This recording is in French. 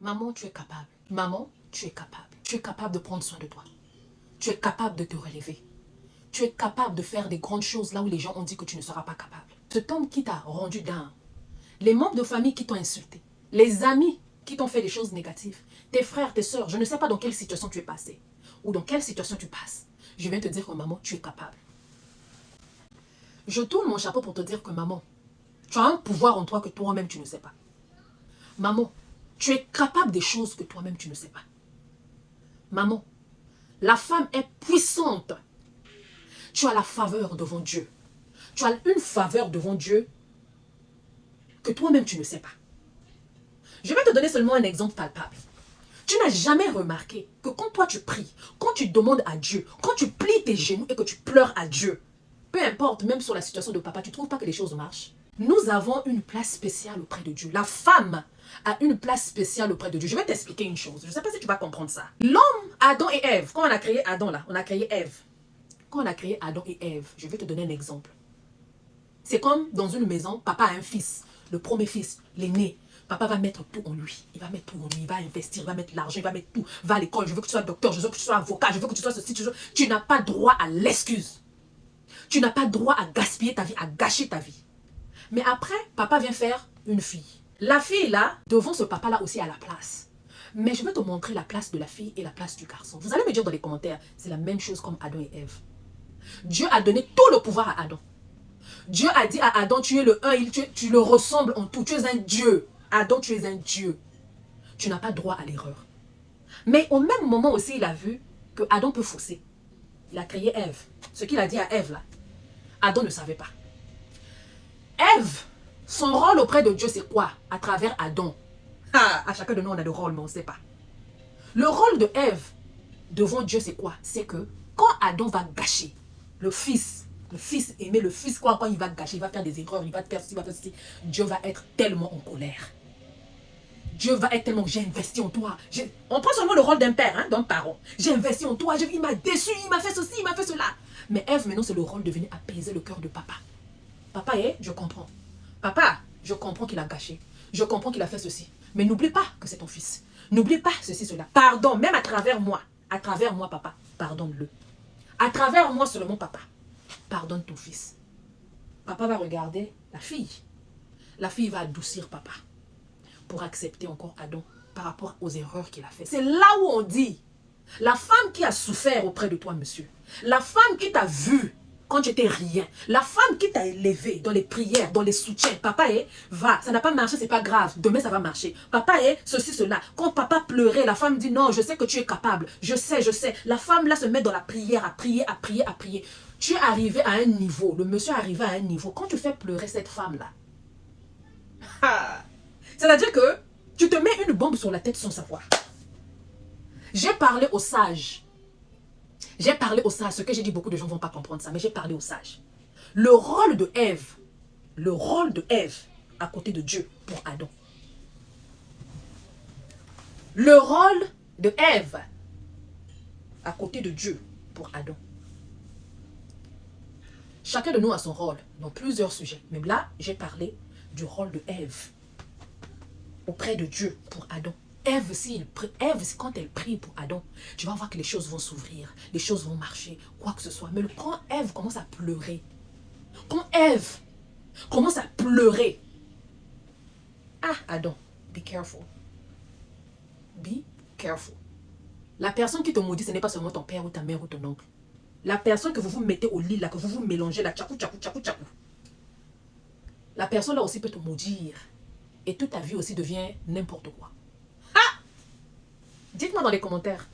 Maman, tu es capable. Maman, tu es capable. Tu es capable de prendre soin de toi. Tu es capable de te relever. Tu es capable de faire des grandes choses là où les gens ont dit que tu ne seras pas capable. Cet homme qui t'a rendu down, les membres de famille qui t'ont insulté, les amis qui t'ont fait des choses négatives, tes frères, tes soeurs, je ne sais pas dans quelle situation tu es passé ou dans quelle situation tu passes. Je viens te dire que maman, tu es capable. Je tourne mon chapeau pour te dire que maman, tu as un pouvoir en toi que toi-même tu ne sais pas. Maman, tu es capable des choses que toi-même tu ne sais pas. Maman, la femme est puissante. Tu as la faveur devant Dieu. Tu as une faveur devant Dieu que toi-même tu ne sais pas. Je vais te donner seulement un exemple palpable. Tu n'as jamais remarqué que quand toi tu pries, quand tu demandes à Dieu, quand tu plies tes genoux et que tu pleures à Dieu, peu importe, même sur la situation de papa, tu ne trouves pas que les choses marchent? Nous avons une place spéciale auprès de Dieu. La femme a une place spéciale auprès de Dieu. Je vais t'expliquer une chose. Je ne sais pas si tu vas comprendre ça. L'homme, Adam et Ève, quand on a créé Adam là, on a créé Ève. Quand on a créé Adam et Ève, je vais te donner un exemple. C'est comme dans une maison, papa a un fils, le premier fils, l'aîné. Papa va mettre tout en lui. Il va mettre tout en lui. Il va investir, il va mettre l'argent, il va mettre tout. Va à l'école, je veux que tu sois docteur, je veux que tu sois avocat, je veux que tu sois ceci, tu n'as pas droit à l'excuse. Tu n'as pas droit à gaspiller ta vie, à gâcher ta vie. Mais après, papa vient faire une fille. La fille là, devant ce papa-là aussi à la place. Mais je vais te montrer la place de la fille et la place du garçon. Vous allez me dire dans les commentaires, c'est la même chose comme Adam et Ève. Dieu a donné tout le pouvoir à Adam. Dieu a dit à Adam, tu es le un, tu le ressembles en tout. Tu es un Dieu. Adam, tu es un Dieu. Tu n'as pas droit à l'erreur. Mais au même moment aussi, il a vu que Adam peut fausser. Il a créé Ève. Ce qu'il a dit à Ève là, Adam ne savait pas. Ève, son rôle auprès de Dieu, c'est quoi? À travers Adam. À chacun de nous, on a le rôle, mais on ne sait pas. Le rôle de Ève devant Dieu, c'est quoi? C'est que quand Adam va gâcher le fils aimé, le fils quoi, quand il va gâcher, il va faire des erreurs, il va faire ceci, il va faire ceci, Dieu va être tellement en colère. Dieu va être tellement, j'ai investi en toi. On prend seulement le rôle d'un père, hein, d'un parent. J'ai investi en toi, il m'a déçu, il m'a fait ceci, il m'a fait cela. Mais Ève, maintenant, c'est le rôle de venir apaiser le cœur de papa. Papa, je comprends. Papa, je comprends qu'il a gâché. Je comprends qu'il a fait ceci. Mais n'oublie pas que c'est ton fils. N'oublie pas ceci, cela. Pardon, même à travers moi, papa, pardonne-le. À travers moi seulement, papa, pardonne ton fils. Papa va regarder la fille. La fille va adoucir papa pour accepter encore Adam par rapport aux erreurs qu'il a faites. C'est là où on dit, la femme qui a souffert auprès de toi, monsieur, la femme qui t'a vu quand tu étais rien, la femme qui t'a élevé dans les prières, dans les soutiens, papa va, ça n'a pas marché, c'est pas grave, demain ça va marcher. Papa ceci, cela. Quand papa pleurait, la femme dit non, je sais que tu es capable, je sais. La femme là se met dans la prière, à prier. Tu es arrivé à un niveau, le monsieur est arrivé à un niveau, quand tu fais pleurer cette femme là, c'est-à-dire que tu te mets une bombe sur la tête sans savoir. J'ai parlé aux sages. J'ai parlé aux sages. Ce que j'ai dit, beaucoup de gens ne vont pas comprendre ça, mais j'ai parlé aux sages. Le rôle de Ève à côté de Dieu pour Adam. Le rôle de Ève à côté de Dieu pour Adam. Chacun de nous a son rôle dans plusieurs sujets. Même là, j'ai parlé du rôle de Ève auprès de Dieu pour Adam. Ève, quand elle prie pour Adam, tu vas voir que les choses vont s'ouvrir, les choses vont marcher, quoi que ce soit. Mais quand Ève commence à pleurer, Adam, be careful. Be careful. La personne qui te maudit, ce n'est pas seulement ton père ou ta mère ou ton oncle. La personne que vous vous mettez au lit, là, que vous vous mélangez, là, tchakou. La personne là aussi peut te maudire. Et toute ta vie aussi devient n'importe quoi. Dites-moi dans les commentaires.